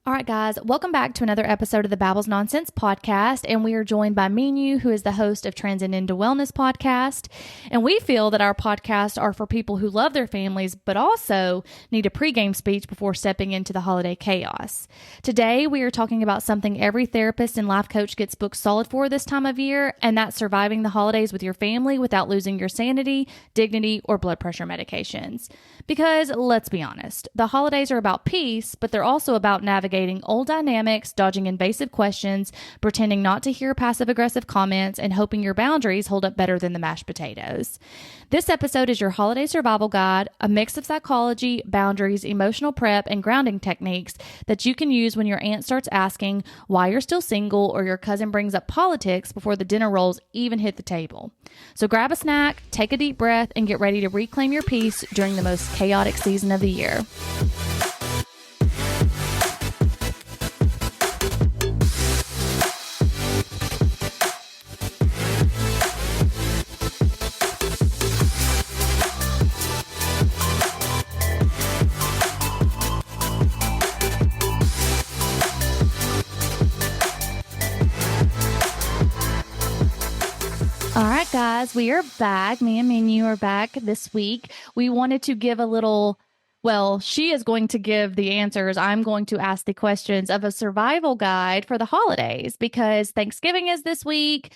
All right, guys, welcome back to another episode of the Babbles Nonsense podcast. And we are joined by Meenu, who is the host of Transcend into Wellness podcast. And we feel that our podcasts are for people who love their families, but also need a pregame speech before stepping into the holiday chaos. Today, we are talking about something every therapist and life coach gets booked solid for this time of year, and that's surviving the holidays with your family without losing your sanity, dignity, or blood pressure medications. Because let's be honest, the holidays are about peace, but they're also about navigating old dynamics, dodging invasive questions, pretending not to hear passive-aggressive comments, and hoping your boundaries hold up better than the mashed potatoes. This episode is your holiday survival guide, a mix of psychology, boundaries, emotional prep, and grounding techniques that you can use when your aunt starts asking why you're still single or your cousin brings up politics before the dinner rolls even hit the table. So grab a snack, take a deep breath, and get ready to reclaim your peace during the most chaotic season of the year. All right, guys, we are back. Me and Meenu are back this week. We wanted to give a little, well, she is going to give the answers. I'm going to ask the questions of a survival guide for the holidays because Thanksgiving is this week.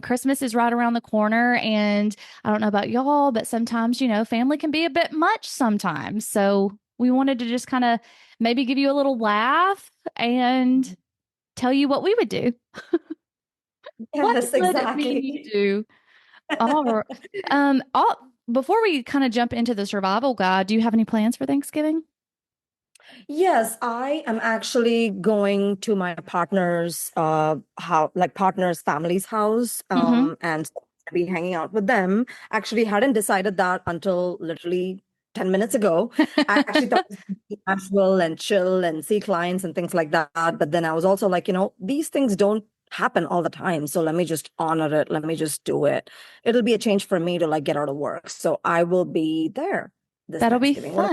Christmas is right around the corner. And I don't know about y'all, but sometimes, family can be a bit much sometimes. So we wanted to just kind of maybe give you a little laugh and tell you what we would do. Yes, What would exactly. Meenu do? All right. Before we kind of jump into the survival guide, do you have any plans for Thanksgiving? Yes, I am actually going to my partner's partner's family's house, Mm-hmm. and be hanging out with them. Actually, hadn't decided that until literally 10 minutes ago. I actually thought it was be casual and chill and see clients and things like that. But then I was also like, these things don't happen all the time. So let me just honor it. Let me just do it. It'll be a change for me to like get out of work. So I will be there this That'll be Thanksgiving. What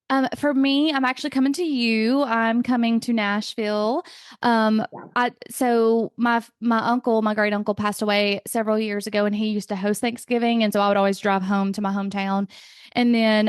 fun. For me, I'm actually coming to you. I'm coming to Nashville. Um, about so my uncle, my great uncle passed away several years ago and he used to host Thanksgiving. And so I would always drive home to my hometown. And then,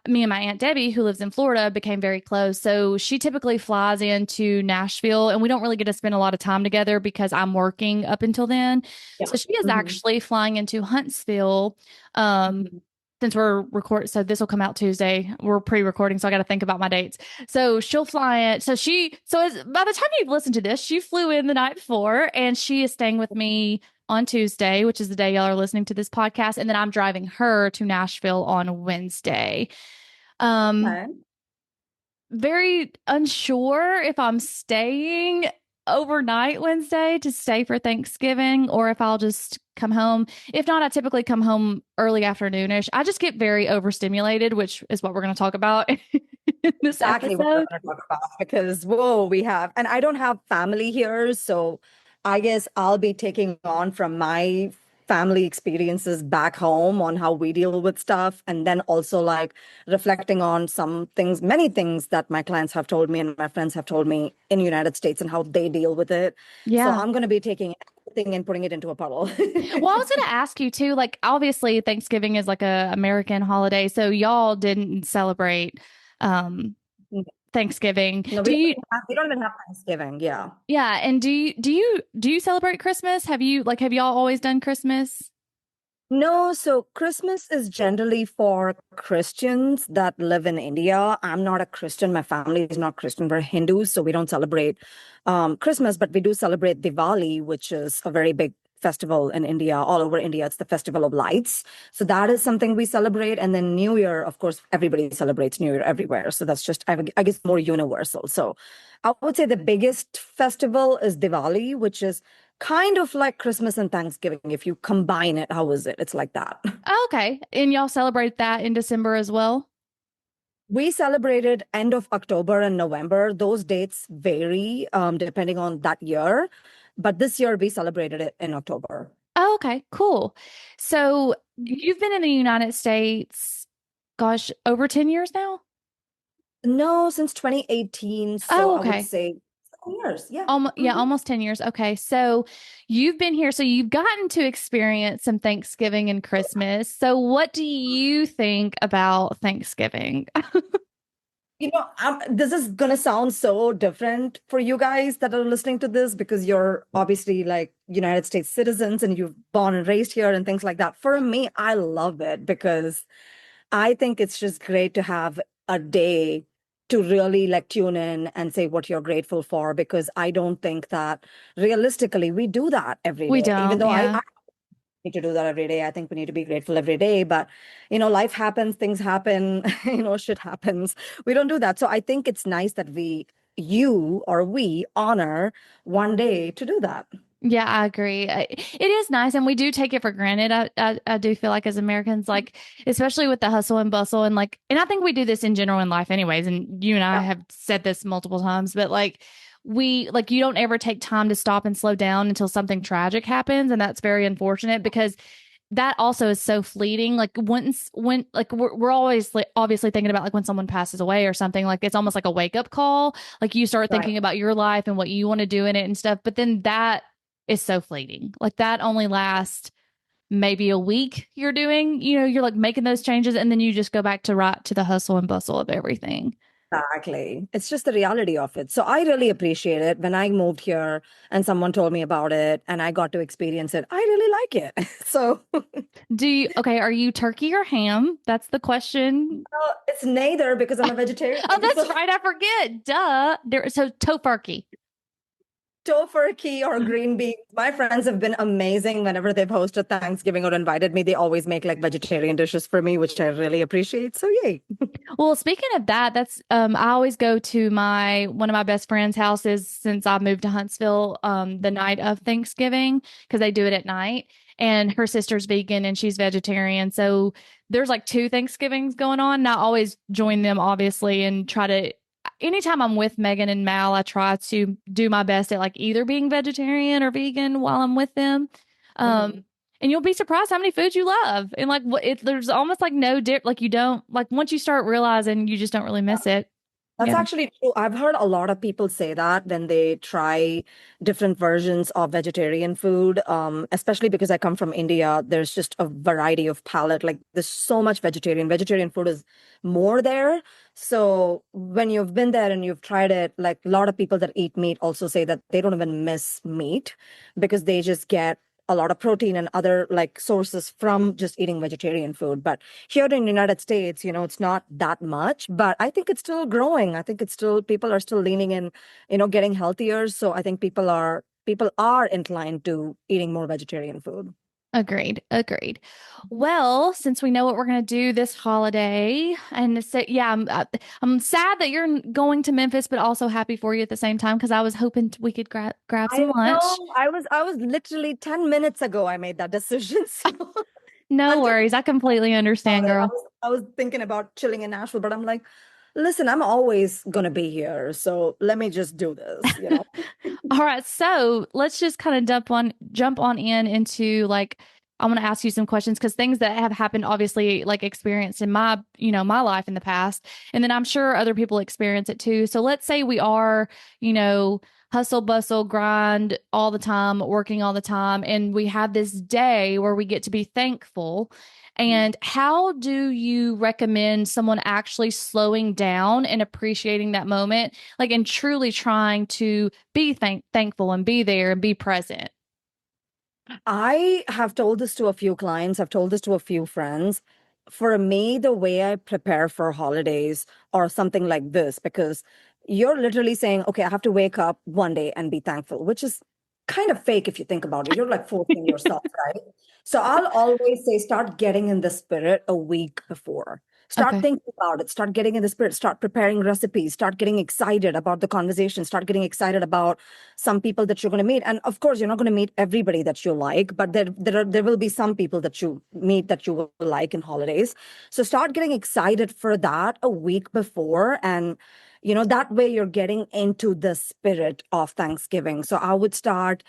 me and my Aunt Debbie, who lives in Florida, became very close. So she typically flies into Nashville and we don't really get to spend a lot of time together because I'm working up until then. Yeah. So she is Mhm. actually flying into Huntsville. Um, Mhm. since we're recording, so this will come out Tuesday. We're pre-recording, so I got to think about my dates. So she'll fly it. By the time you've listened to this, she flew in the night before, and she is staying with me on Tuesday, which is the day y'all are listening to this podcast, and then I'm driving her to Nashville on Wednesday. Um, Okay. very unsure if I'm staying overnight Wednesday to stay for Thanksgiving or if I'll just come home. If not, I typically come home early afternoonish. I just get very overstimulated, which is what we're going to talk about in this Exactly what we're episode. going to talk about because whoa, and I don't have family here, so I guess I'll be taking on from my family experiences back home on how we deal with stuff, and then also like reflecting on some things, many things that my clients have told me and my friends have told me in the United States and how they deal with it. So Yeah. I'm going to be taking everything and putting it into a puddle. Well, I was going to ask you too, like obviously Thanksgiving is like a American holiday, so y'all didn't celebrate um Thanksgiving. No, Do you we don't even have Thanksgiving. Yeah. Yeah, and do you celebrate Christmas? Have y'all always done Christmas? No, so Christmas is generally for Christians that live in India. I'm not a Christian. My family is not Christian. We're Hindus, so we don't celebrate Christmas, but we do celebrate Diwali, which is a very big festival in India, all over India. It's the Festival of Lights. So that is something we celebrate. And then New Year, of course, everybody celebrates New Year everywhere. So that's just, I guess, more universal. So I would say the biggest festival is Diwali, which is kind of like Christmas and Thanksgiving. If you combine it, how is it? It's like that. Oh, okay. And y'all celebrate that in December as well? We celebrated end of October and November. Those dates vary depending on that year. But this year we celebrated it in October. Oh, okay, cool. So you've been in the United States, gosh, over 10 years now? No, since 2018. So Oh, I would okay. say 7 years. Yeah. Almost, yeah, Mhm. almost 10 years. Okay. So you've been here. So you've gotten to experience some Thanksgiving and Christmas. So what do you think about Thanksgiving? This is gonna sound so different for you guys that are listening to this because you're obviously like United States citizens and you've born and raised here and things like that. For me, I love it because I think it's just great to have a day to really like tune in and say what you're grateful for because I don't think that realistically we do that every We day. Even don't. though Yeah. I need to do that every day. I think we need to be grateful every day. But, life happens, things happen, shit happens. We don't do that. So I think it's nice that you or we honor one day to do that. Yeah, I agree. It is nice, and we do take it for granted. I do feel like as Americans, like especially with the hustle and bustle, and and I think we do this in general in life, anyways. And you and I Yeah, have said this multiple times, but you don't ever take time to stop and slow down until something tragic happens, and that's very unfortunate because that also is so fleeting. Like when like we're always like obviously thinking about like when someone passes away or something, like it's almost like a wake up call. Like you start right. thinking about your life and what you want to do in it and stuff, but then that is so fleeting. Like that only lasts maybe a week. You're like making those changes and then you just go back to right to the hustle and bustle of everything. Exactly. It's just the reality of it. So I really appreciate it. When I moved here and someone told me about it and I got to experience it, I really like it. So Okay, are you turkey or ham? That's the question. it's neither because I'm a vegetarian. Oh, that's So right. I forget. Duh. So tofurkey. tofurkey or green beans. My friends have been amazing whenever they've hosted Thanksgiving or invited me. They always make like vegetarian dishes for me, which I really appreciate. So yay. Well, speaking of that, that's I always go to my one of my best friends' houses since I moved to Huntsville the night of Thanksgiving because they do it at night. And her sister's vegan and she's vegetarian. So there's like two Thanksgivings going on. And I always join them obviously and try to anytime I'm with Megan and Mal, I try to do my best at like either being vegetarian or vegan while I'm with them. Mhm. Um and you'll be surprised how many foods you love. And like there's almost like no dip. Like you don't like once you start realizing you just don't really miss it. That's Yeah. actually true. I've heard a lot of people say that when they try different versions of vegetarian food, especially because I come from India, there's just a variety of palate. Like there's so much vegetarian. Vegetarian food is more there. So when you've been there and you've tried it, like a lot of people that eat meat also say that they don't even miss meat because they just get a lot of protein and other like sources from just eating vegetarian food. But here in the United States, it's not that much, but I think it's still growing. I think it's still people are still leaning in, getting healthier. So I think people are inclined to eating more vegetarian food. Agreed. Agreed. Well, since we know what we're going to do this holiday, and so yeah, I'm sad that you're going to Memphis, but also happy for you at the same time because I was hoping we could grab some I lunch. know. I was literally 10 minutes ago I made that decision. So No until worries. I completely about understand, it, I girl. was I was thinking about chilling in Nashville, but I'm like, listen, I'm always gonna be here. So let me just do this. All right, so let's just kind of jump on in into like I want to ask you some questions because things that have happened obviously like experienced in my life in the past and then I'm sure other people experience it too. So let's say we are, you know, hustle bustle grind all the time, working all the time and we have this day where we get to be thankful. And how do you recommend someone actually slowing down and appreciating that moment, like and truly trying to be thankful and be there and be present? I have told this to a few clients, I've told this to a few friends. For me, the way I prepare for holidays or something like this, because you're literally saying, okay, I have to wake up one day and be thankful, which is kind of fake if you think about it. You're like forcing yourself, right? So I'll always say, start getting in the spirit a week before. Start Okay. thinking about it, start getting in the spirit, start preparing recipes, start getting excited about the conversation, start getting excited about some people that you're going to meet. And of course, you're not going to meet everybody that you like, but there will be some people that you meet that you will like in holidays. So start getting excited for that a week before. And That way you're getting into the spirit of Thanksgiving. So I would start,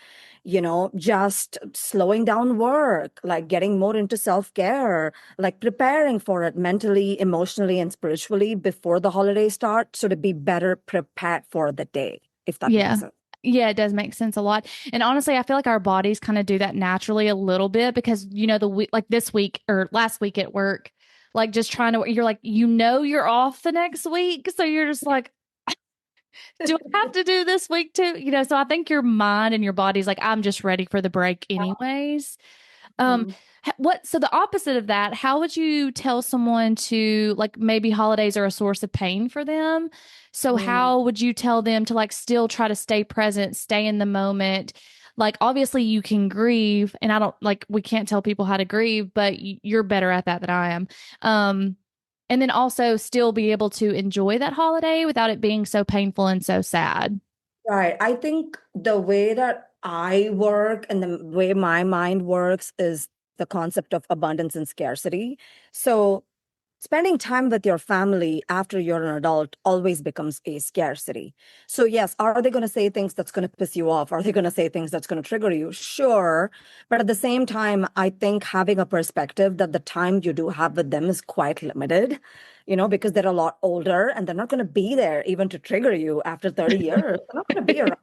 just slowing down work, like getting more into self-care, like preparing for it mentally, emotionally, and spiritually before the holidays start. So to be better prepared for the day, if that makes Yeah. sense. Yeah, it does make sense a lot. And honestly, I feel like our bodies kind of do that naturally a little bit because, the week, like this week or last week at work, like just trying to, you're like, you're off the next week. So you're just like, do I have to do this week too? So I think your mind and your body's like, I'm just ready for the break anyways. Um, Mhm. so the opposite of that, how would you tell someone to like maybe holidays are a source of pain for them? So Mm. how would you tell them to like still try to stay present, stay in the moment? Like obviously you can grieve and I don't like we can't tell people how to grieve, but you're better at that than I am. Um, and then also still be able to enjoy that holiday without it being so painful and so sad. Right. I think the way that I work and the way my mind works is the concept of abundance and scarcity. So spending time with your family after you're an adult always becomes a scarcity. So, yes, are they going to say things that's going to piss you off? Are they going to say things that's going to trigger you? Sure. But at the same time, I think having a perspective that the time you do have with them is quite limited, because they're a lot older and they're not going to be there even to trigger you after 30 years. They're not going to be around.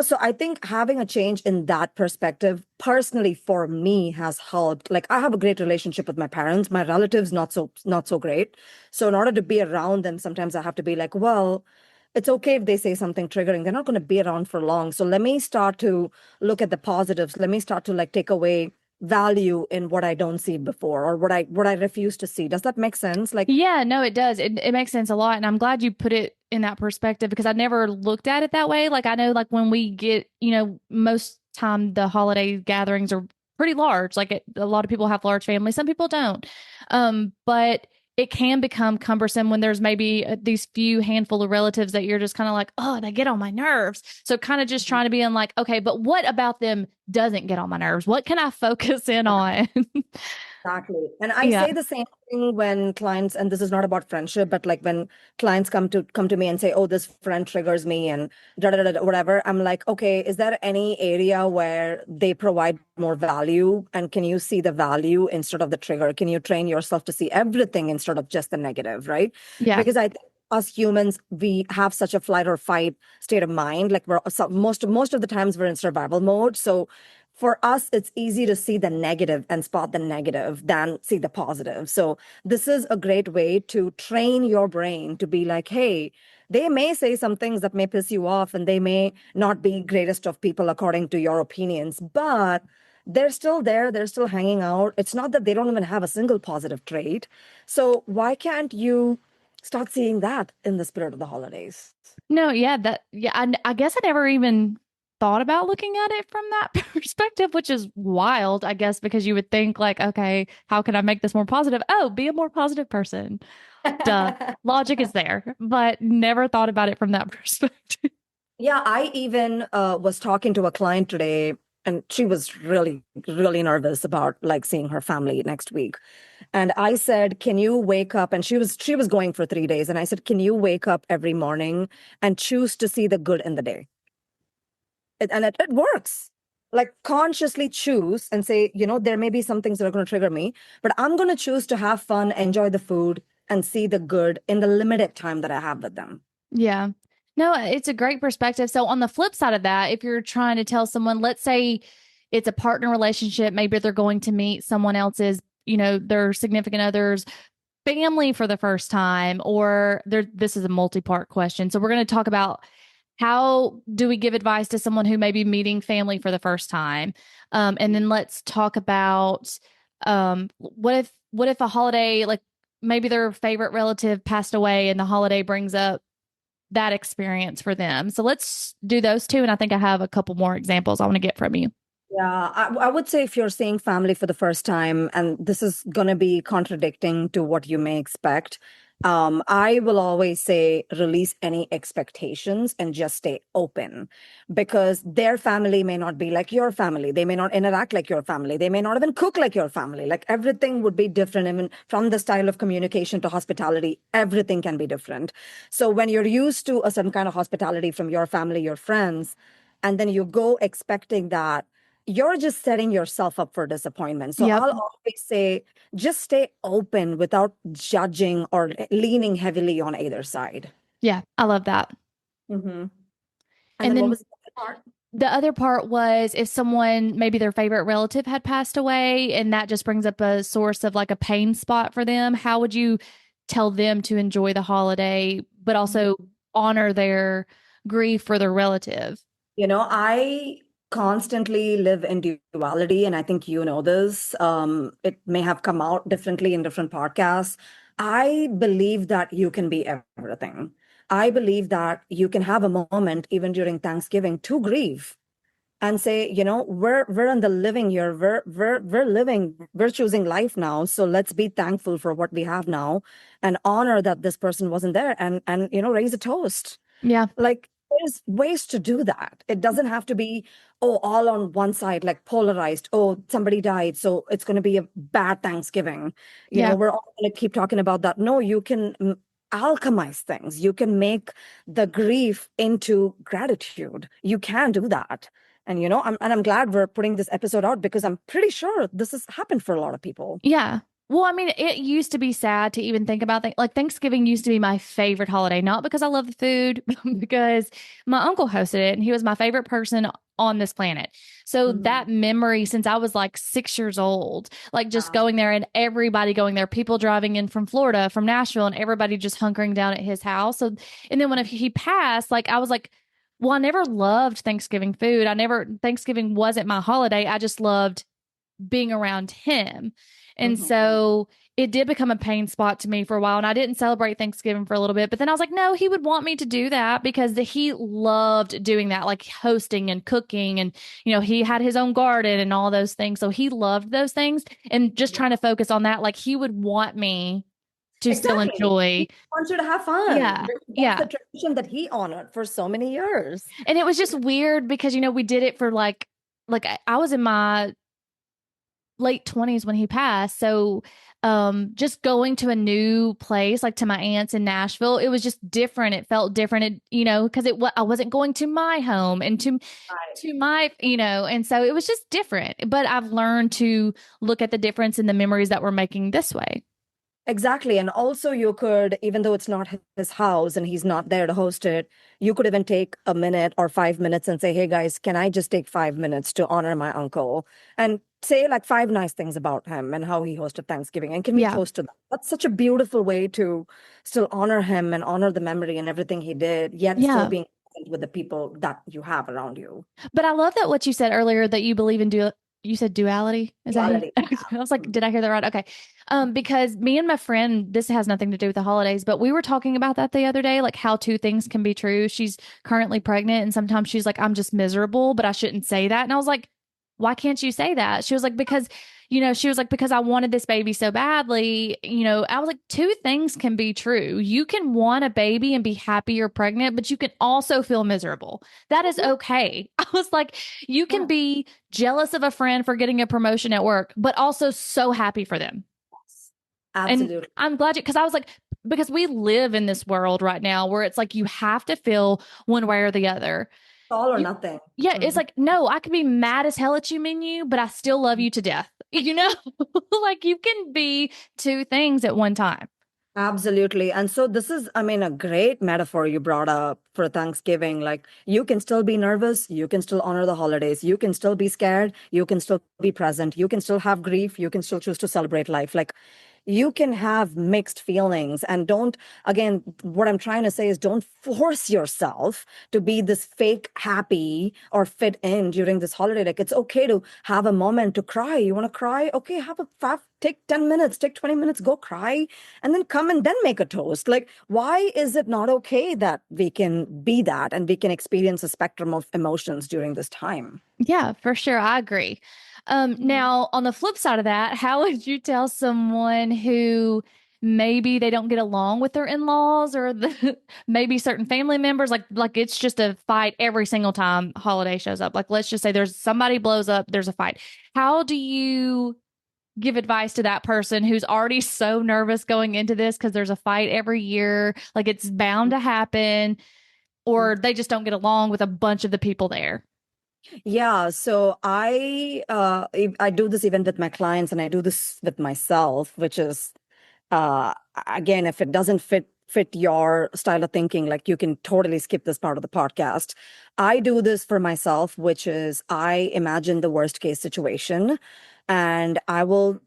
So I think having a change in that perspective personally for me has helped. Like I have a great relationship with my parents, my relatives not so great. So in order to be around them, sometimes I have to be like, well, it's okay if they say something triggering. They're not going to be around for long. So let me start to look at the positives. Let me start to like take away value in what I don't see before or what I refuse to see. Does that make sense? Like, Yeah, no, it does. It makes sense a lot. And I'm glad you put it in that perspective because I never looked at it that way. Like I know like when we get, most time the holiday gatherings are pretty large. Like a lot of people have large families, some people don't. But it can become cumbersome when there's maybe these few handful of relatives that you're just kind of like, oh, they get on my nerves. So kind of just trying to be in like, okay, but what about them doesn't get on my nerves? What can I focus in on? exactly. And I Yeah. say the same thing when clients, and this is not about friendship, but like when clients come to me and say, "Oh, this friend triggers me," and da da da da, whatever. I'm like, okay, is there any area where they provide more value, and can you see the value instead of the trigger? Can you train yourself to see everything instead of just the negative, right? Yeah. Because I think us humans, we have such a flight or fight state of mind. Like most of the times we're in survival mode, so for us, it's easy to see the negative and spot the negative than see the positive. So this is a great way to train your brain to be like, hey, they may say some things that may piss you off and they may not be greatest of people according to your opinions, but they're still there. They're still hanging out. It's not that they don't even have a single positive trait. So why can't you start seeing that in the spirit of the holidays? No, yeah, I guess I never even thought about looking at it from that perspective, which is wild, I guess, because you would think like, okay, how can I make this more positive? Oh, be a more positive person. Duh. Logic is there, but never thought about it from that perspective. Yeah, I even was talking to a client today, and she was really, really nervous about like seeing her family next week. And I said, "Can you wake up?" And she was going for 3 days, and I said, "Can you wake up every morning and choose to see the good in the day?" And it works. Like consciously choose and say, there may be some things that are going to trigger me, but I'm going to choose to have fun, enjoy the food, and see the good in the limited time that I have with them. Yeah. No, it's a great perspective. So on the flip side of that, if you're trying to tell someone, let's say it's a partner relationship, maybe they're going to meet someone else's, their significant other's family for the first time, or this is a multi-part question. So we're going to talk about how do we give advice to someone who may be meeting family for the first time? And then let's talk about what if a holiday, like maybe their favorite relative passed away and the holiday brings up that experience for them. So let's do those two. And I think I have a couple more examples I want to get from you. Yeah, I would say if you're seeing family for the first time, and this is going to be contradicting to what you may expect, I will always say release any expectations and just stay open because their family may not be like your family. They may not interact like your family. They may not even cook like your family. Like everything would be different, even from the style of communication to hospitality, everything can be different. So when you're used to a certain kind of hospitality from your family, your friends, and then you go expecting that, you're just setting yourself up for disappointment. So Yep. I'll always say, just stay open without judging or leaning heavily on either side. Yeah, I love that. Hmm. And And then what then was the other part? the other part was if someone, maybe their favorite relative had passed away, and that just brings up a source of like a pain spot for them, how would you tell them to enjoy the holiday, but also honor their grief for their relative? I constantly live in duality, and I think you know this. It may have come out differently in different podcasts. I believe that you can be everything. I believe that you can have a moment even during Thanksgiving to grieve and say, we're in the living here. We're living, we're choosing life now. So let's be thankful for what we have now and honor that this person wasn't there and raise a toast. Yeah. Like there's ways to do that. It doesn't have to be, oh, all on one side, like polarized. Oh, somebody died, so it's going to be a bad Thanksgiving. Yeah. We're all going to keep talking about that. No, you can alchemize things. You can make the grief into gratitude. You can do that. And I'm glad we're putting this episode out because I'm pretty sure this has happened for a lot of people. Yeah. Well, I mean, it used to be sad to even think about things. Like Thanksgiving used to be my favorite holiday, not because I love the food, but because my uncle hosted it and he was my favorite person on this planet. So Mhm. that memory since I was like 6 years old, like just Wow. going there and everybody going there, people driving in from Florida, from Nashville, and everybody just hunkering down at his house. So, and then when he passed, like I was like, well, I never loved Thanksgiving food. Thanksgiving wasn't my holiday. I just loved being around him. And Mhm. so it did become a pain spot to me for a while. And I didn't celebrate Thanksgiving for a little bit. But then I was like, no, he would want me to do that because he loved doing that, like hosting and cooking. And, he had his own garden and all those things. So he loved those things. And just trying to focus on that, like he would want me to still Exactly. enjoy. He wants you to have fun Yeah. because that's Yeah. the tradition that he honored for so many years. And it was just weird because, we did it for like I was in my late 20s when he passed. So just going to a new place like to my aunt's in Nashville, it was just different. It felt different, because I wasn't going to my home and Right. to my, and so it was just different. But I've learned to look at the difference in the memories that we're making this way. Exactly. And also, you could, even though it's not his house and he's not there to host it, you could even take a minute or 5 minutes and say, hey guys, can I just take 5 minutes to honor my uncle and say like five nice things about him and how he hosted Thanksgiving? And can we Yeah. toast to that? That's such a beautiful way to still honor him and honor the memory and everything he did, yet still Yeah. being present with the people that you have around you. But I love that what you said earlier that you believe in you said duality. Is that it? Duality. I was like, Yeah. did I hear that right? Okay. Because me and my friend, this has nothing to do with the holidays, but we were talking about that the other day, like how two things can be true. She's currently pregnant and sometimes she's like, I'm just miserable, but I shouldn't say that. And I was like, why can't you say that? She was like, because I wanted this baby so badly. I was like, two things can be true. You can want a baby and be happy you're pregnant, but you can also feel miserable. That is okay. I was like, you can Yeah. be jealous of a friend for getting a promotion at work, but also so happy for them. And Absolutely. I'm glad because I was like, because we live in this world right now where it's like you have to feel one way or the other. All or You, nothing. yeah, it's Mhm. like, no, I could be mad as hell at you, Menu, but I still love you to death. Like you can be two things at one time. Absolutely. And so this is, I mean, a great metaphor you brought up for Thanksgiving. Like you can still be nervous, you can still honor the holidays, you can still be scared, you can still be present, you can still have grief, you can still choose to celebrate life. Like you can have mixed feelings and don't, again, what I'm trying to say is don't force yourself to be this fake happy or fit in during this holiday. Like it's okay to have a moment to cry. You want to cry? Okay, take 10 minutes, take 20 minutes, go cry, and then come and then make a toast. Like, why is it not okay that we can be that and we can experience a spectrum of emotions during this time? Yeah, for sure. I agree. Now, on the flip side of that, how would you tell someone who maybe they don't get along with their in-laws or maybe certain family members. Like it's just a fight every single time holiday shows up. Like let's just say there's somebody blows up, there's a fight. How do you give advice to that person who's already so nervous going into this because there's a fight every year? Like it's bound to happen, or they just don't get along with a bunch of the people there. Yeah, so I do this even with my clients, and I do this with myself, which is uh again, if it doesn't fit your style of thinking, like you can totally skip this part of the podcast. I do this for myself, which is I imagine the worst case situation, and I will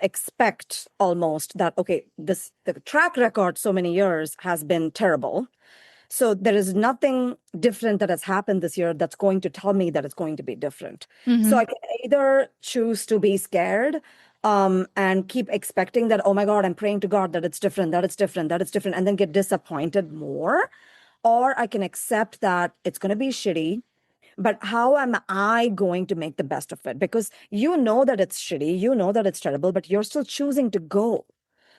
expect almost that, okay, this the track record so many years has been terrible. So there is nothing different that has happened this year that's going to tell me that it's going to be different. So Mm-hmm. I can either choose to be scared, and keep expecting that, oh my God, I'm praying to God that it's different, that it's different, that it's different, and then get disappointed more. Or I can accept that it's going to be shitty, but how am I going to make the best of it? Because you know that it's shitty, you know that it's terrible, but you're still choosing to go.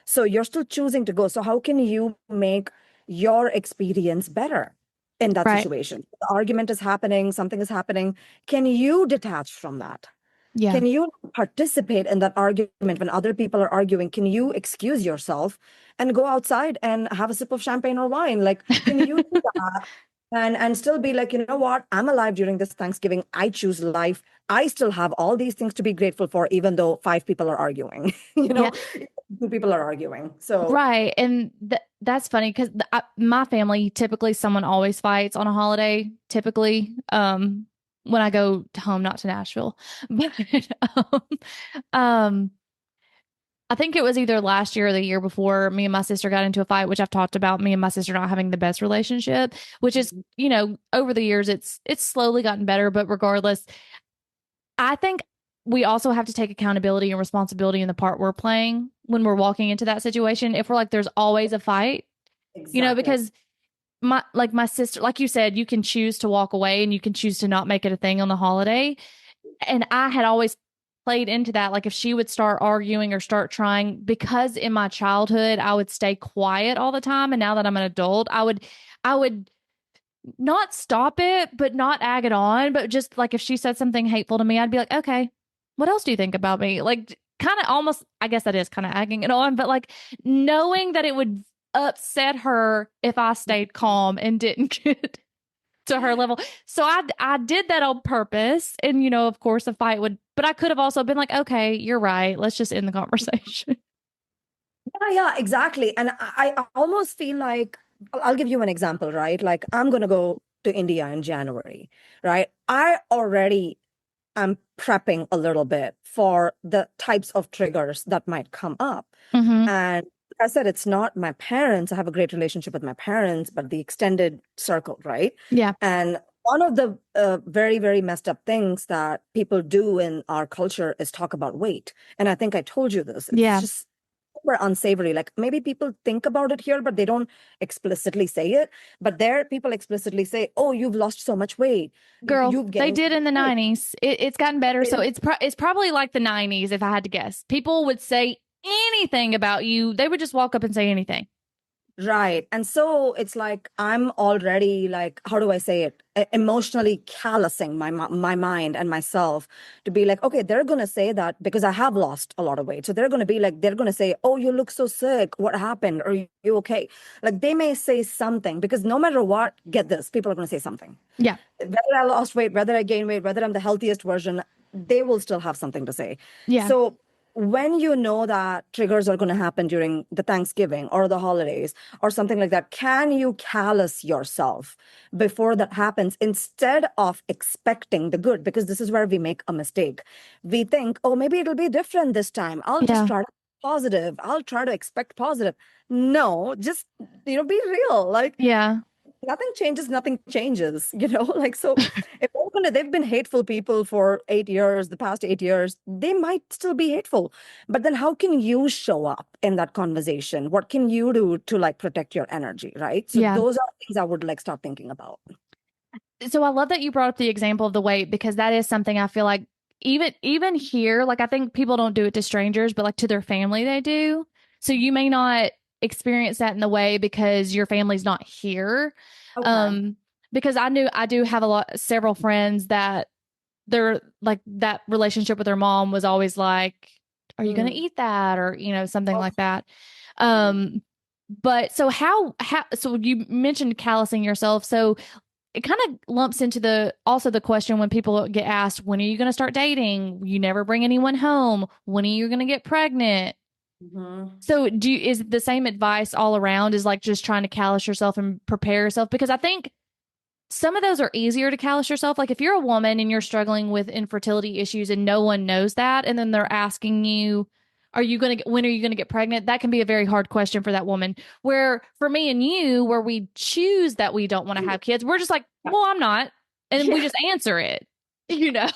So you're still choosing to go. So how can you make your experience better in that Right. situation? The argument is happening, something is happening. Can you detach from that? Yeah. Can you participate in that argument when other people are arguing? Can you excuse yourself and go outside and have a sip of champagne or wine? Like, can you do that and still be like, you know what? I'm alive during this Thanksgiving. I choose life. I still have all these things to be grateful for, even though five people are arguing. You Yeah. know, two people are arguing. So Right. And that's funny because my family, typically someone always fights on a holiday, typically, when I go home, not to Nashville. But um, um, I think it was either last year or the year before me and my sister got into a fight, which I've talked about me and my sister not having the best relationship, which is, over the years it's slowly gotten better, but regardless, I think we also have to take accountability and responsibility in the part we're playing when we're walking into that situation. If we're like, there's always a fight, exactly. because my sister, like you said, you can choose to walk away and you can choose to not make it a thing on the holiday. And I had always played into that. Like if she would start arguing or start trying, because in my childhood, I would stay quiet all the time. And now that I'm an adult, I would not stop it, but not ag it on. But just like if she said something hateful to me, I'd be like, okay, what else do you think about me? Like, kind of almost, I guess that is kind of agging it on, but like knowing that it would upset her if I stayed calm and didn't get to her level. So I did that on purpose. And, of course, a fight would, but I could have also been like, okay, you're right. Let's just end the conversation. Yeah, yeah, exactly. And I almost feel like I'll give you an example, right? Like I'm going to go to India in January, right? I already am prepping a little bit for the types of triggers that might come up. Mm-hmm. And like I said, it's not my parents. I have a great relationship with my parents, but the extended circle, right? Yeah. And one of the very, very messed up things that people do in our culture is talk about weight. And I think I told you this. It's Yeah. just super unsavory. Like maybe people think about it here, but they don't explicitly say it. But there, people explicitly say, "Oh, you've lost so much weight. Girl, You've they gained so did in the much weight." 90s. It's gotten better. So it's probably like the 90s if I had to guess. People would say anything about you. They would just walk up and say anything. Right. And so it's like I'm already like, how do I say it? Emotionally callousing my mind and myself to be like, okay, they're going to say that because I have lost a lot of weight. So they're going to be like, they're going to say, "Oh, you look so sick. What happened? Are you okay?" Like they may say something because no matter what, get this, people are going to say something. Yeah. Whether I lost weight, whether I gained weight, whether I'm the healthiest version, they will still have something to say. Yeah. So when you know that triggers are going to happen during the Thanksgiving or the holidays or something like that, can you callous yourself before that happens instead of expecting the good? Because this is where we make a mistake. We think, oh, maybe it'll be different this time. I'll just Yeah. try to be positive. I'll try to expect positive. No, just, be real. Like, Yeah. nothing changes, nothing changes, like, so if they've been hateful people for 8 years, the past 8 years, they might still be hateful. But then how can you show up in that conversation? What can you do to like protect your energy, right? So Yeah. those are things I would like start thinking about. So I love that you brought up the example of the weight because that is something I feel like even here, like I think people don't do it to strangers, but like to their family they do. So you may not experience that in the way because your family's not here. Okay. Um, because I do have several friends that they're like that relationship with their mom was always like, are you going to Mm. eat that? Or, something Oh, like that. yeah. Um, but so so you mentioned callousing yourself. So it kind of lumps into also the question when people get asked, when are you going to start dating? You never bring anyone home. When are you going to get pregnant? Mhm. So is the same advice all around, is like just trying to callous yourself and prepare yourself? Because I think some of those are easier to callous yourself. Like if you're a woman and you're struggling with infertility issues and no one knows that, and then they're asking you, when are you going to get pregnant? That can be a very hard question for that woman. Where for me and you, where we choose that we don't want to have kids, we're just like, well, I'm not. And we Yeah. just answer it, you know?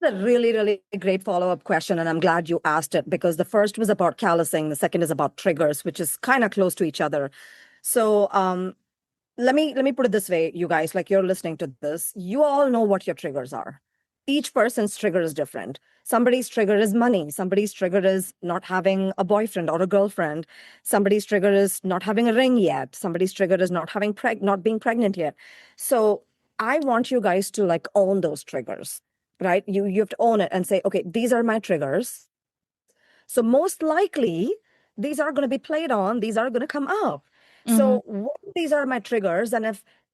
A really, really great follow-up question, and I'm glad you asked it because the first was about callousing, the second is about triggers, which is kind of close to each other. So, let me put it this way, you guys, like you're listening to this, you all know what your triggers are. Each person's trigger is different. Somebody's trigger is money. Somebody's trigger is not having a boyfriend or a girlfriend. Somebody's trigger is not having a ring yet. Somebody's trigger is not being pregnant yet. So I want you guys to like own those triggers, right? You have to own it and say, okay, these are my triggers. So most likely, these are going to be played on, these are going to come up. Hmm. So these are my triggers, and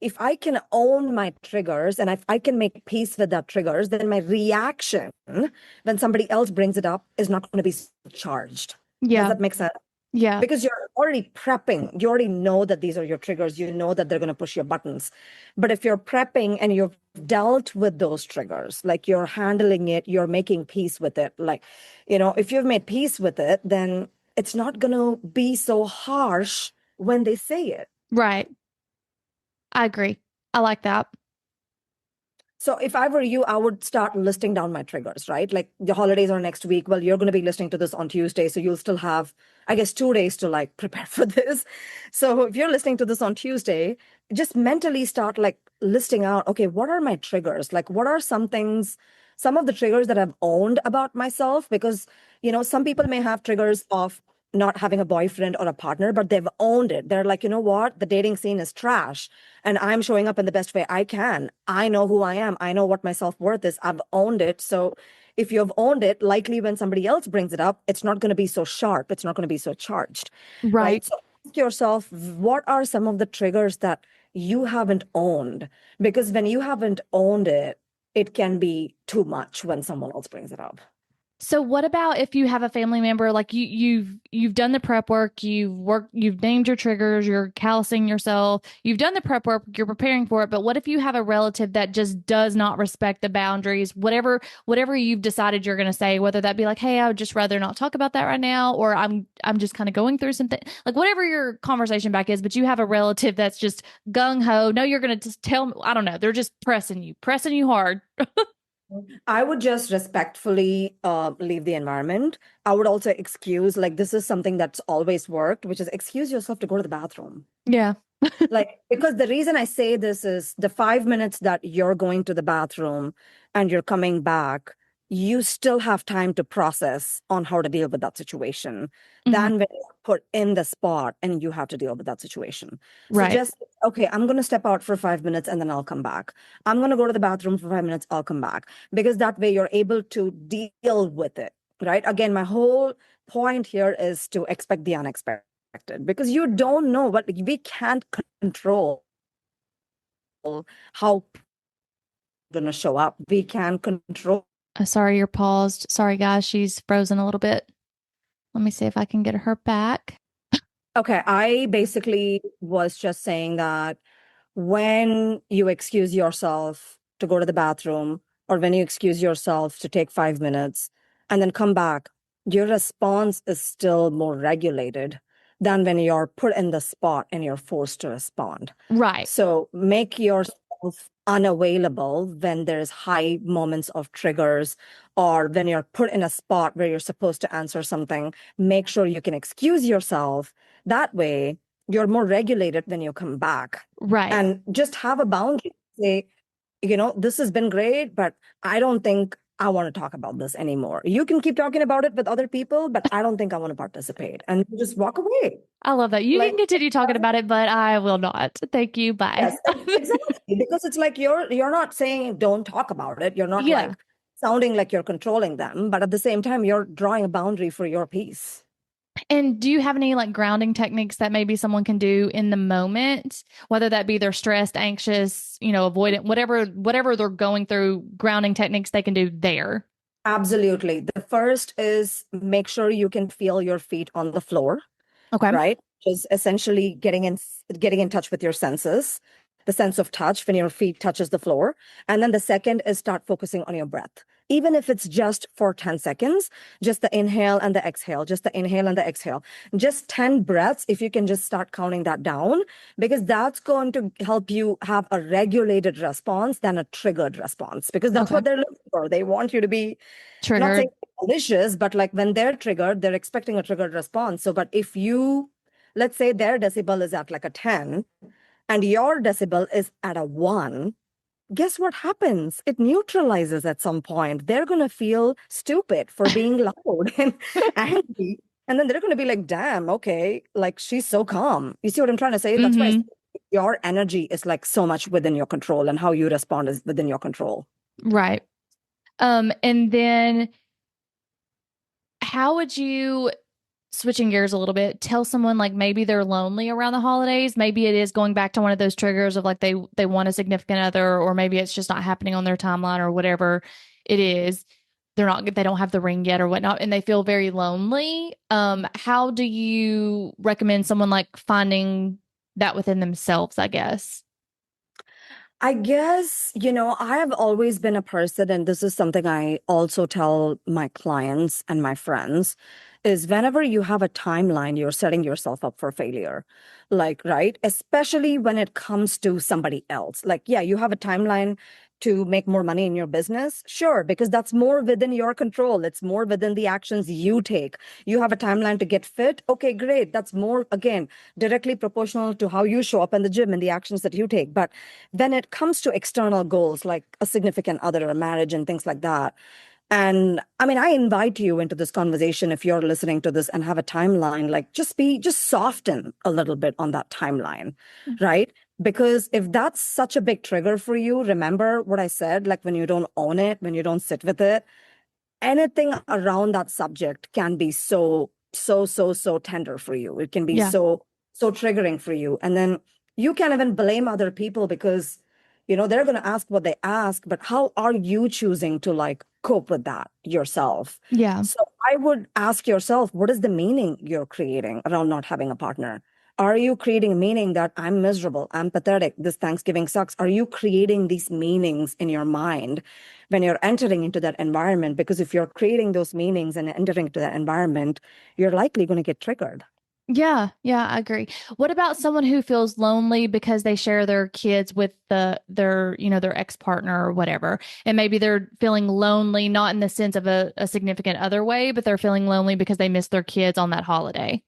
if I can own my triggers and if I can make peace with that triggers, then my reaction when somebody else brings it up is not going to be charged. Does Yeah. that make sense? Yeah. Because you're already prepping. You already know that these are your triggers. You know that they're going to push your buttons. But if you're prepping and you've dealt with those triggers, like you're handling it, you're making peace with it. Like, if you've made peace with it, then it's not going to be so harsh when they say it. Right. I agree. I like that. So if I were you, I would start listing down my triggers, right? Like the holidays are next week. Well, you're going to be listening to this on Tuesday, so you'll still have, I guess, 2 days to like prepare for this. So if you're listening to this on Tuesday, just mentally start like listing out, okay, what are my triggers? Like what are some of the triggers that I've owned about myself? Because, some people may have triggers of not having a boyfriend or a partner, but they've owned it. They're like, you know what? The dating scene is trash and I'm showing up in the best way I can. I know who I am. I know what my self-worth is. I've owned it. So if you've owned it, likely when somebody else brings it up, it's not going to be so sharp. It's not going to be so charged, Right. right? So ask yourself, what are some of the triggers that you haven't owned? Because when you haven't owned it, it can be too much when someone else brings it up. So what about if you have a family member, like you've done the prep work, you've named your triggers, you're callousing yourself, you've done the prep work, you're preparing for it, but what if you have a relative that just does not respect the boundaries, whatever you've decided you're going to say, whether that be like, hey, I would just rather not talk about that right now, or I'm just kind of going through something, like whatever your conversation back is, but you have a relative that's just gung ho, no, you're going to just tell me, I don't know, they're just pressing you hard. I would just respectfully leave the environment. I would also excuse, like, this is something that's always worked, which is excuse yourself to go to the bathroom. Yeah. Like, because the reason I say this is the 5 minutes that you're going to the bathroom and you're coming back, you still have time to process on how to deal with that situation Hmm. than when you're put in the spot and you have to deal with that situation. So Right. just, okay, I'm going to step out for 5 minutes and then I'll come back. I'm going to go to the bathroom for 5 minutes, I'll come back. Because that way you're able to deal with it, right? Again, my whole point here is to expect the unexpected because you don't know what we can't control how going to show up. We can control. Sorry, you're paused. Sorry, guys. She's frozen a little bit. Let me see if I can get her back. Okay, I basically was just saying that when you excuse yourself to go to the bathroom or when you excuse yourself to take 5 minutes and then come back, your response is still more regulated than when you're put in the spot and you're forced to respond. Right. So make yourself unavailable when there's high moments of triggers or when you're put in a spot where you're supposed to answer something. Make sure you can excuse yourself. That way, you're more regulated when you come back Right. and just have a boundary. Say, this has been great, but I don't think I want to talk about this anymore. You can keep talking about it with other people, but I don't think I want to participate. And you just walk away. I love that. You Like, can continue talking about it, but I will not. Thank you. Bye. yes, exactly. Because it's like you're not saying don't talk about it. You're not Yeah. like sounding like you're controlling them, but at the same time, you're drawing a boundary for your peace. And do you have any like grounding techniques that maybe someone can do in the moment, whether that be they're stressed, anxious, avoidant, whatever they're going through, grounding techniques they can do there? Absolutely. The first is make sure you can feel your feet on the floor, Okay. right? Which is essentially getting in touch with your senses, the sense of touch when your feet touches the floor. And then the second is start focusing on your breath. Even if it's just for 10 seconds, just the inhale and the exhale, just the inhale and the exhale. Just 10 breaths, if you can just start counting that down, because that's going to help you have a regulated response than a triggered response, because that's Okay. what they're looking for. They want you to be not Triggered. saying malicious, but like when they're triggered, they're expecting a triggered response. So, but if you, let's say their decibel is at like a 10 and your decibel is at a 1, guess what happens? It neutralizes at some point. They're going to feel stupid for being loud and angry. And then they're going to be like, damn, okay, like she's so calm. You see what I'm trying to say? That's why I say Mm-hmm. your energy is like so much within your control and how you respond is within your control. Right. And then how would you, switching gears a little bit, tell someone like maybe they're lonely around the holidays? Maybe it is going back to one of those triggers of like they want a significant other, or maybe it's just not happening on their timeline or whatever it is. They don't have the ring yet or whatnot, and they feel very lonely. How do you recommend someone like finding that within themselves, I guess? I guess, I have always been a person, and this is something I also tell my clients and my friends, is whenever you have a timeline, you're setting yourself up for failure. Like, right? Especially when it comes to somebody else. Like, yeah, you have a timeline to make more money in your business. Sure, because that's more within your control. It's more within the actions you take. You have a timeline to get fit. Okay, great. That's more, again, directly proportional to how you show up in the gym and the actions that you take. But when it comes to external goals like a significant other or marriage and things like that, and I mean, I invite you into this conversation if you're listening to this and have a timeline, like just soften a little bit on that timeline, right? Because if that's such a big trigger for you, remember what I said, like when you don't own it, when you don't sit with it, anything around that subject can be so tender for you. It can be Yeah. so triggering for you. And then you can even blame other people because, they're going to ask what they ask, but how are you choosing to like cope with that yourself? Yeah. So I would ask yourself, what is the meaning you're creating around not having a partner? Are you creating meaning that I'm miserable, I'm pathetic, this Thanksgiving sucks? Are you creating these meanings in your mind when you're entering into that environment? Because if you're creating those meanings and entering into that environment, you're likely going to get triggered. Yeah, yeah, I agree. What about someone who feels lonely because they share their kids with their ex-partner or whatever, and maybe they're feeling lonely, not in the sense of a significant other way, but they're feeling lonely because they miss their kids on that holiday.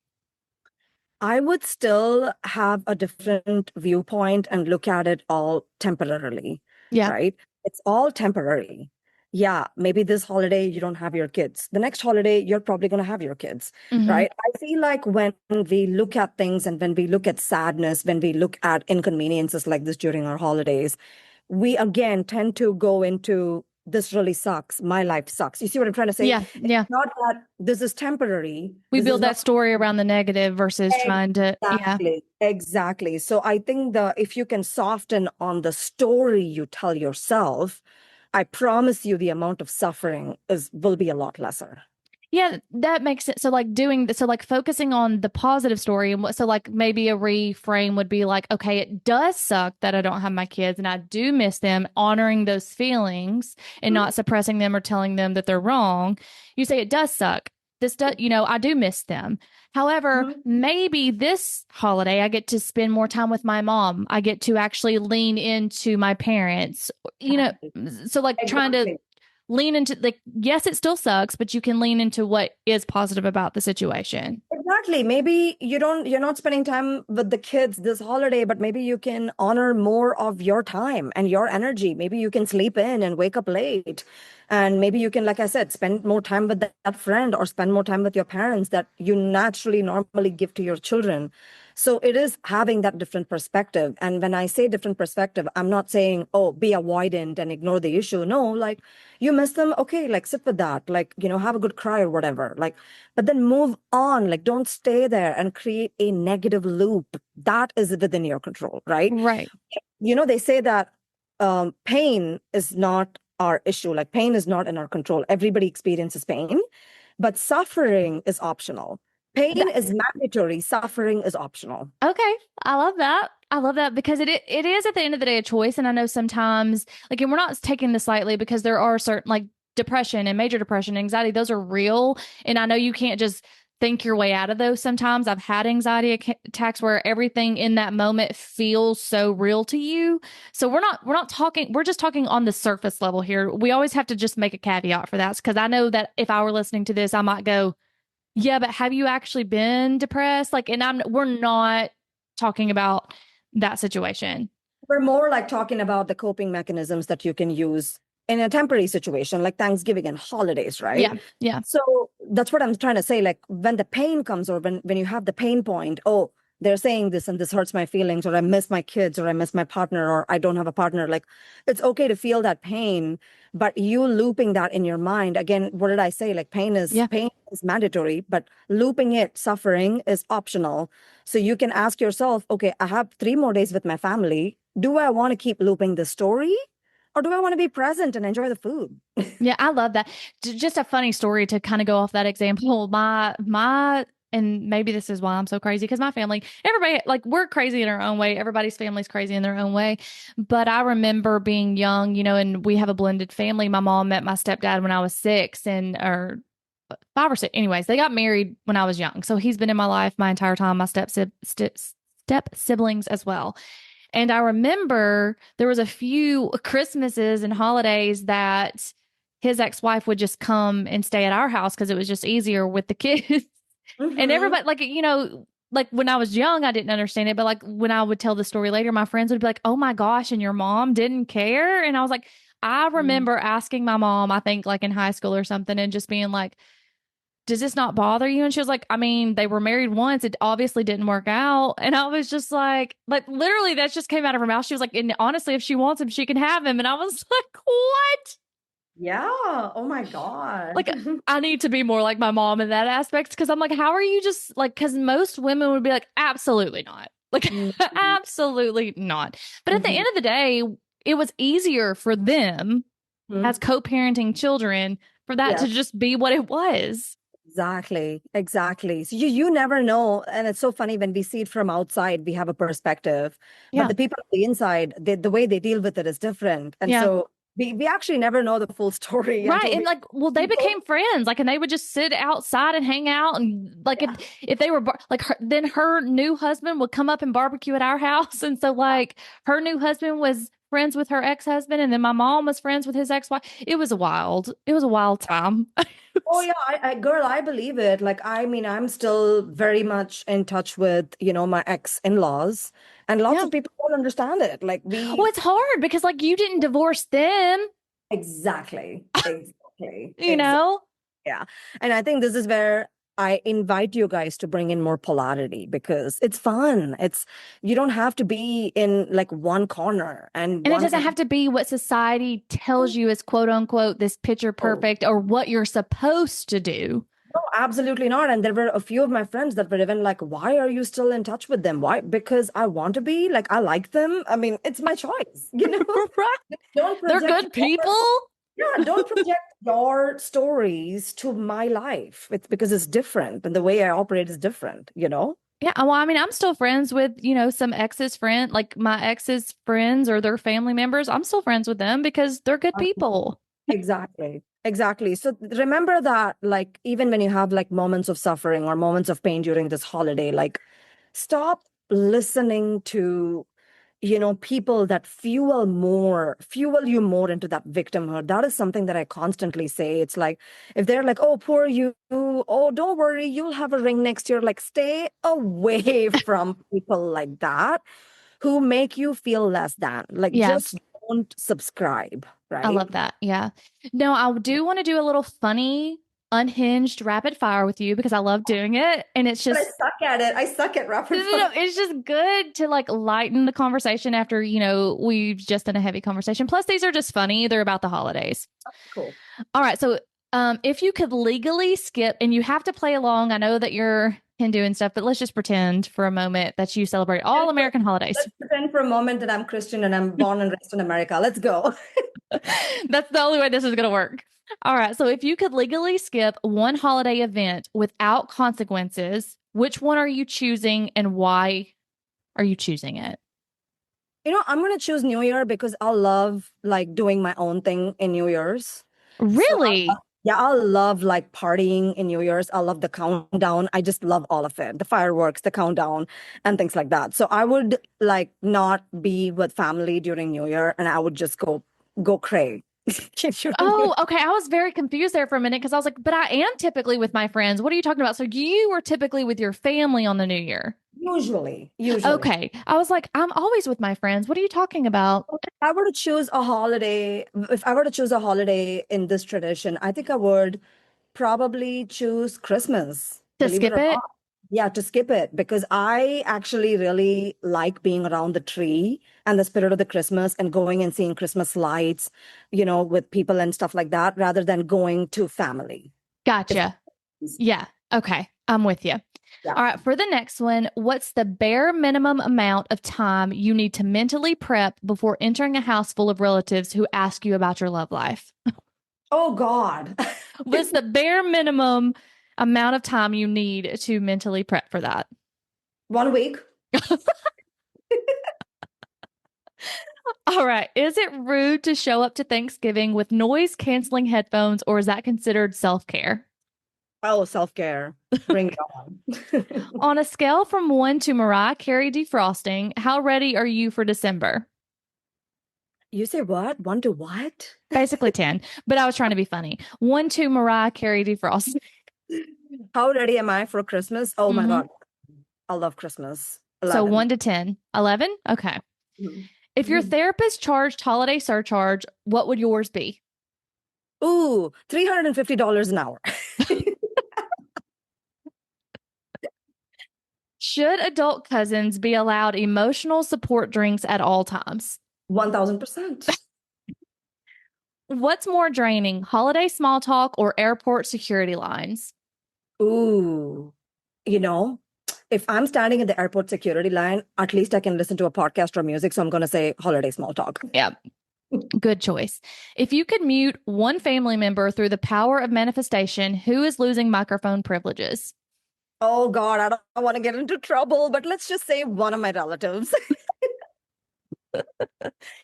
I would still have a different viewpoint and look at it all temporarily, Yeah. right? It's all temporary. Yeah, maybe this holiday you don't have your kids. The next holiday, you're probably going to have your kids, Hmm. right? I feel like when we look at things and when we look at sadness, when we look at inconveniences like this during our holidays, we again tend to go into this really sucks. My life sucks. You see what I'm trying to say? Yeah, It's yeah. not that this is temporary. We This is build not that story around the negative versus trying to, yeah. exactly, exactly. So I think if you can soften on the story you tell yourself, I promise you the amount of suffering will be a lot lesser. Yeah, that makes sense. So like so like focusing on the positive story and so like maybe a reframe would be like, okay, it does suck that I don't have my kids and I do miss them, honoring those feelings and not suppressing them or telling them that they're wrong. You say it does suck. This does, I do miss them. However, Mhm. maybe this holiday I get to spend more time with my mom. I get to actually lean into my parents, you know, Exactly. so like trying to Exactly. lean into like yes it still sucks but you can lean into what is positive about the situation. Exactly. Maybe you're not spending time with the kids this holiday, but maybe you can honor more of your time and your energy. Maybe you can sleep in and wake up late. And maybe you can, like I said, spend more time with that friend or spend more time with your parents that you naturally normally give to your children. So it is having that different perspective. And when I say different perspective, I'm not saying, oh, be avoidant and ignore the issue. No, like you miss them. Okay, like sit with that, like, have a good cry or whatever. Like, but then move on. Like, don't stay there and create a negative loop. That is within your control, right? Right. They say that pain is not our issue. Like, pain is not in our control. Everybody experiences pain, but suffering is optional. Pain is mandatory, suffering is optional. Okay. I love that. I love that because it is at the end of the day a choice. And I know sometimes, like, and we're not taking this lightly because there are certain, like, depression and major depression, anxiety, those are real. And I know you can't just think your way out of those sometimes. I've had anxiety attacks where everything in that moment feels so real to you. So we're not talking, we're just talking on the surface level here. We always have to just make a caveat for that because I know that if I were listening to this, I might go, yeah, but have you actually been depressed? Like, and we're not talking about that situation. We're more like talking about the coping mechanisms that you can use in a temporary situation like Thanksgiving and holidays, right? Yeah. Yeah. So that's what I'm trying to say. Like when the pain comes or when you have the pain point, oh, they're saying this and this hurts my feelings, or I miss my kids, or I miss my partner, or I don't have a partner. Like it's okay to feel that pain, but you looping that in your mind again, what did I say? Like Yeah. pain is mandatory, but looping it, suffering is optional. So you can ask yourself, okay, I have 3 more days with my family. Do I want to keep looping the story? Or do I want to be present and enjoy the food? Yeah, I love that. Just a funny story to kind of go off that example. And maybe this is why I'm so crazy because my family, everybody, like we're crazy in our own way. Everybody's family's crazy in their own way. But I remember being young, and we have a blended family. My mom met my stepdad when I was 6 or 5 or 6. Anyways, they got married when I was young. So he's been in my life my entire time, my step siblings as well. And I remember there was a few Christmases and holidays that his ex-wife would just come and stay at our house because it was just easier with the kids. And Mm-hmm. everybody, like, like when I was young, I didn't understand it. But like when I would tell the story later, my friends would be like, oh my gosh, and your mom didn't care. And I was like, I remember asking my mom, I think like in high school or something, and just being like, does this not bother you? And she was like, I mean, they were married once. It obviously didn't work out. And I was just like literally that just came out of her mouth. She was like, and honestly, if she wants him, she can have him. And I was like, what? Yeah. Oh my God. Like, I need to be more like my mom in that aspect. Cause I'm like, how are you just like, cause most women would be like, absolutely not. Like, Mhm. absolutely not. But at the Mhm. end of the day, it was easier for them as Mhm. co-parenting children for that to Yes, just be what it was. exactly. Exactly. So you never know. And it's so funny when we see it from outside, we have a perspective, but Yeah. the people on the inside, the way they deal with it is different. And Yeah. so we actually never know the full story Right. until And we like, well, they people. became friends. Like, and they would just sit outside and hang out. And like, Yeah. if they were like, then her new husband would come up and barbecue at our house. And so, like, her new husband was friends with her ex husband. And then my mom was friends with his ex wife. It was a wild time. Oh yeah, girl, I believe it. Like, I mean, I'm still very much in touch with, my ex-in-laws, and lots Yeah. of people don't understand it. Like Well, we it's hard because, like, you didn't divorce them, exactly, exactly, you exactly. know? Yeah. And I think this is where I invite you guys to bring in more polarity because it's fun. You don't have to be in like one corner and And it one doesn't end. have to be what society tells you is quote unquote this picture Oh, perfect or what you're supposed to do. no, absolutely not. And there were a few of my friends that were even like, why are you still in touch with them? Why? Because I want to be, like, I like them. I mean, it's my choice, you know? Right. Don't They're project good people. yeah, don't project your stories to my life. It's because it's different and the way I operate is different. Yeah, well, I mean, I'm still friends with, some exes friend, like my ex's friends or their family members. I'm still friends with them because they're good people. Exactly. Exactly. So remember that, like, even when you have like moments of suffering or moments of pain during this holiday, like, stop listening to people that fuel you more into that victimhood. That is something that I constantly say. It's like, if they're like, oh, poor you, oh, don't worry, you'll have a ring next year. Like, stay away from people like that who make you feel less than. Like, Yeah. just don't subscribe, I right? love that. Yeah. No, I do want to do a little funny, unhinged rapid fire with you because I love doing it. And it's But I just, suck at it. I suck at no, rapid no, no. fire. It's just good to like lighten the conversation after, we've just done a heavy conversation. Plus, these are just funny. They're about the holidays. Cool. All right. So, if you could legally skip, and you have to play along, I know that you're Hindu and stuff, but let's just pretend for a moment that you celebrate all American holidays. Let's pretend for a moment that I'm Christian and I'm born and raised in America. Let's go. That's the only way this is going to work. All right. So, if you could legally skip one holiday event without consequences, which one are you choosing and why are you choosing it? I'm going to choose New Year because I love like doing my own thing in New Year's. So Really? yeah, I love like partying in New Year's. I love the countdown. I just love all of it. The fireworks, the countdown, and things like that. So I would like not be with family during New Year and I would just go cray. Oh, okay. I was very confused there for a minute because I was like, but I am typically with my friends. What are you talking about? So you were typically with your family on the New Year. Usually. Okay. I was like, I'm always with my friends. What are you talking about? If I were to choose a holiday in this tradition, I think I would probably choose Christmas, To believe it skip or it? not. Yeah, to skip it because I actually really like being around the tree and the spirit of the Christmas and going and seeing Christmas lights, with people and stuff like that, rather than going to family. If Gotcha. Yeah. Okay. I'm with you. yeah. All right. For the next one, what's the bare minimum amount of time you need to mentally prep before entering a house full of relatives who ask you about your love life? Oh God. What's the bare minimum amount of time you need to mentally prep for that? 1 week. All right. Is it rude to show up to Thanksgiving with noise canceling headphones, or is that considered self care? Oh, self-care. Bring it on. On a scale from one to Mariah Carey defrosting, how ready are you for December? You say what? One to what? Basically 10, but I was trying to be funny. One to Mariah Carey defrosting. How ready am I for Christmas? Oh my Hmm. God. I love Christmas. So 11. 1 to 10. 11? Okay. Mhm. If your therapist charged holiday surcharge, what would yours be? Ooh, $350 an hour. Should adult cousins be allowed emotional support drinks at all times? 1000%. What's more draining, holiday small talk or airport security lines? Ooh, you know, if I'm standing in the airport security line, at least I can listen to a podcast or music. So I'm going to say holiday small talk. Yeah, good choice. If you could mute one family member through the power of manifestation, who is losing microphone privileges? Oh God, I don't want to get into trouble, but let's just say one of my relatives.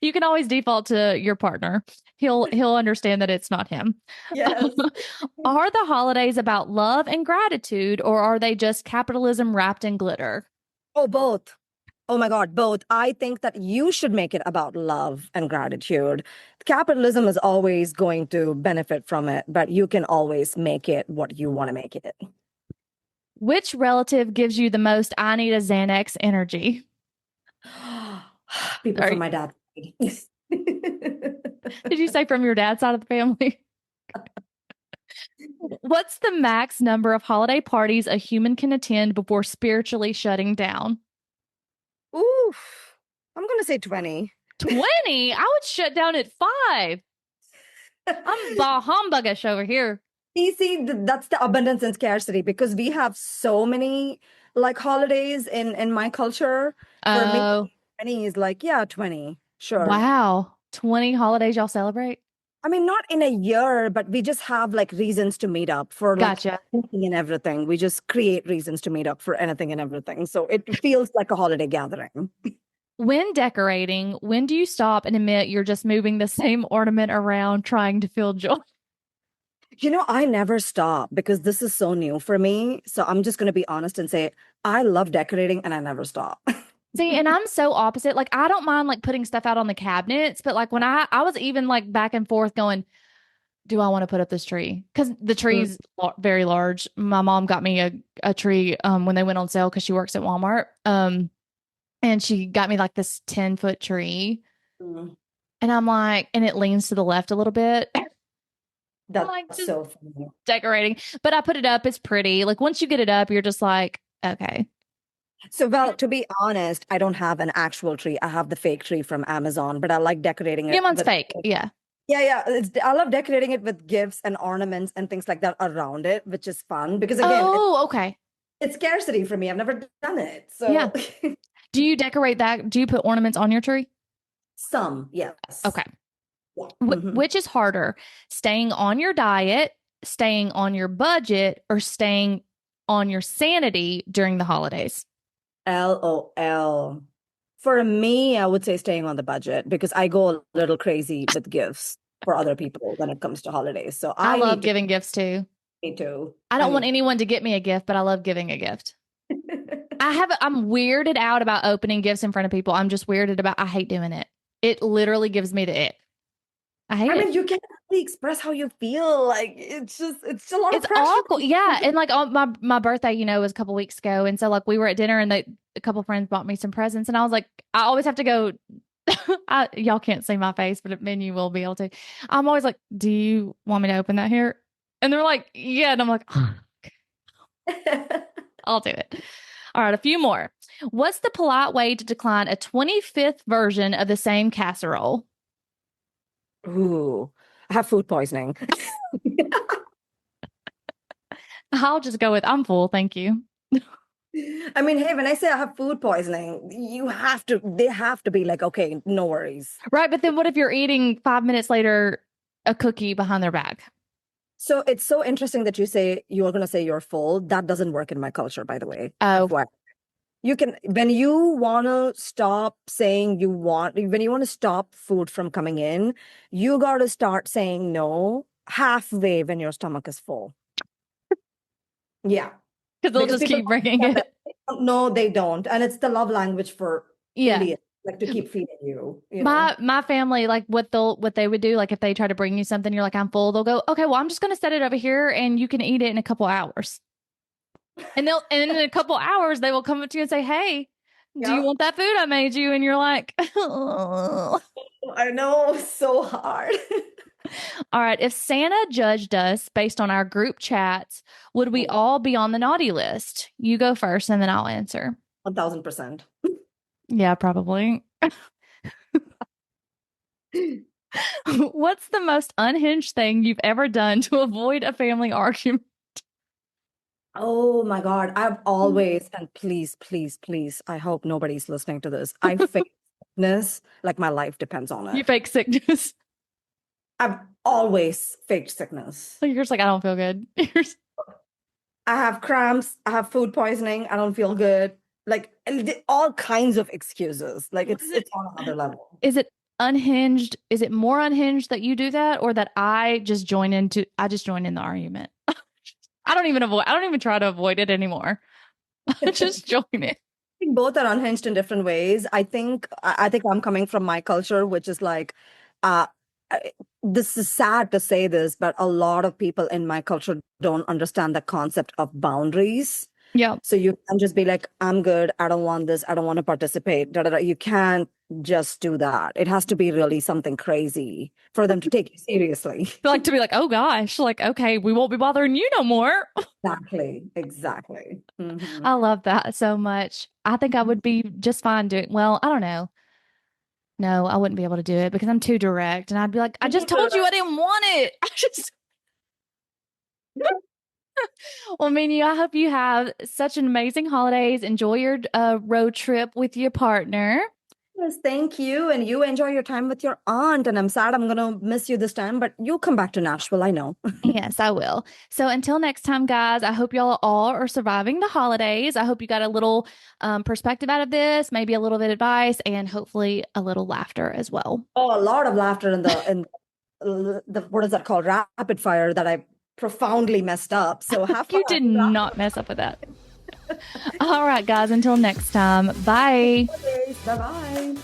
You can always default to your partner. He'll understand that it's not him. Yes. Are the holidays about love and gratitude, or are they just capitalism wrapped in glitter? Oh, both. Oh my God, both. I think that you should make it about love and gratitude. Capitalism is always going to benefit from it, but you can always make it what you want to make it. Which relative gives you the most I need a Xanax energy? People Are, from my dad. did you say from your dad's side of the family? What's the max number of holiday parties a human can attend before spiritually shutting down? Oof. I'm going to say 20. 20? I would shut down at 5. I'm bah humbuggish over here. You see, that's the abundance and scarcity because we have so many like holidays in my culture. For me, Oh, 20 is like, yeah, 20. Sure. wow. 20 holidays y'all celebrate? I mean, not in a year, but we just have like reasons to meet up for like Gotcha. anything and everything. We just create reasons to meet up for anything and everything. So it feels like a holiday gathering. When decorating, when do you stop and admit you're just moving the same ornament around trying to feel joy? I never stop because this is so new for me. So I'm just going to be honest and say, I love decorating and I never stop. See, and I'm so opposite. Like, I don't mind like putting stuff out on the cabinets, but like when I was even like back and forth going, do I want to put up this tree? Because the Mm, tree's very large. My mom got me a tree when they went on sale because she works at Walmart. And she got me like this 10-foot tree. mm. And I'm like, and it leans to the left a little bit. I'm That's like just so funny. decorating. But I put it up. It's pretty. Like once you get it up, you're just like, okay. So, well, to be honest, I don't have an actual tree. I have the fake tree from Amazon, but I like decorating Your it one's with, fake. Yeah. yeah, yeah. I love decorating it with gifts and ornaments and things like that around it, which is fun because again, Oh, okay. it's scarcity for me. I've never done it. Yeah. So Do you decorate that? Do you put ornaments on your tree? some, yes. Okay. Yeah. Hmm. Which is harder, staying on your diet, staying on your budget, or staying on your sanity during the holidays? LOL. For me, I would say staying on the budget because I go a little crazy with gifts for other people when it comes to holidays. So I I love need to, giving gifts too. need to, I I don't want need anyone to get me a gift, but I love giving a gift. to. I'm weirded out about opening gifts in front of people. I'm just weirded about, I hate doing it. It literally gives me the ick. I hate I it. mean, you can't really express how you feel. Like it's a lot of It's pressure. awkward. Yeah. And like on my birthday, was a couple weeks ago. And so like we were at dinner and a couple friends bought me some presents. And I was like, I always have to go. Y'all can't see my face, but Meenu will be able to. I'm always like, do you want me to open that here? And they're like, yeah. And I'm like, oh, I'll do it. All right, a few more. What's the polite way to decline a 25th version of the same casserole? Ooh, I have food poisoning. I'll just go with, I'm full, thank you. I mean, hey, when I say I have food poisoning, they have to be like, okay, no worries. Right, but then what if you're eating 5 minutes later a cookie behind their back? So it's so interesting that you say you're going to say you're full. That doesn't work in my culture, by the way. Oh, FYI. You can, when you want to stop saying when you want to stop food from coming in, you got to start saying no halfway when your stomach is full. Yeah. because they'll Because just people keep don't bringing understand that. it. No, they don't. And it's the love language for Yeah. India, like to keep feeding you, you know? My family, like what they would do, like if they try to bring you something, you're like, I'm full, they'll go, okay, well, I'm just gonna set it over here and you can eat it in a couple hours. And in a couple hours they will come up to you and say, hey, do you Yeah. want that food I made you? And you're like, oh. I know, so hard. All right. If Santa judged us based on our group chats, would we all be on the naughty list? You go first and then I'll answer. 1000%. Yeah, probably. What's the most unhinged thing you've ever done to avoid a family argument? Oh my God. I've always, and please, please, please, I hope nobody's listening to this. I face sickness like my life depends on You it. fake sickness. I've always faked sickness. Like you're just like, I don't feel good. I have cramps. I have food poisoning. I don't feel good. Like all kinds of excuses. Like it's on another level. Is it unhinged? Is it more unhinged that you do that or that I just join in the argument? I don't even try to avoid it anymore. I just join it. Think both are unhinged in different ways. I think I'm coming from my culture, which is like, uh, this is sad to say this, but a lot of people in my culture don't understand the concept of boundaries. Yeah. So you can just be like, I'm good. I don't want this. I don't want to participate. Da, da, da. You can't just do that. It has to be really something crazy for them to take you seriously. Like to be like, oh gosh, like, okay, we won't be bothering you no more. Exactly. Exactly. Hmm. I love that so much. I think I would be just fine doing, well, I don't know. No, I wouldn't be able to do it because I'm too direct. And I'd be like, I just told you I didn't want it. I just, well, Minu, I hope you have such an amazing holidays. Enjoy your road trip with your partner. Yes, thank you. And you enjoy your time with your aunt. And I'm sad I'm going to miss you this time, but you'll come back to Nashville. I know. Yes, I will. So until next time, guys, I hope y'all all are surviving the holidays. I hope you got a little perspective out of this, maybe a little bit of advice, and hopefully a little laughter as well. Oh, a lot of laughter in the what is that called? Rapid fire that I profoundly messed up. So have You fun. did not mess up with that. All right, guys, until next time. Bye. Bye bye.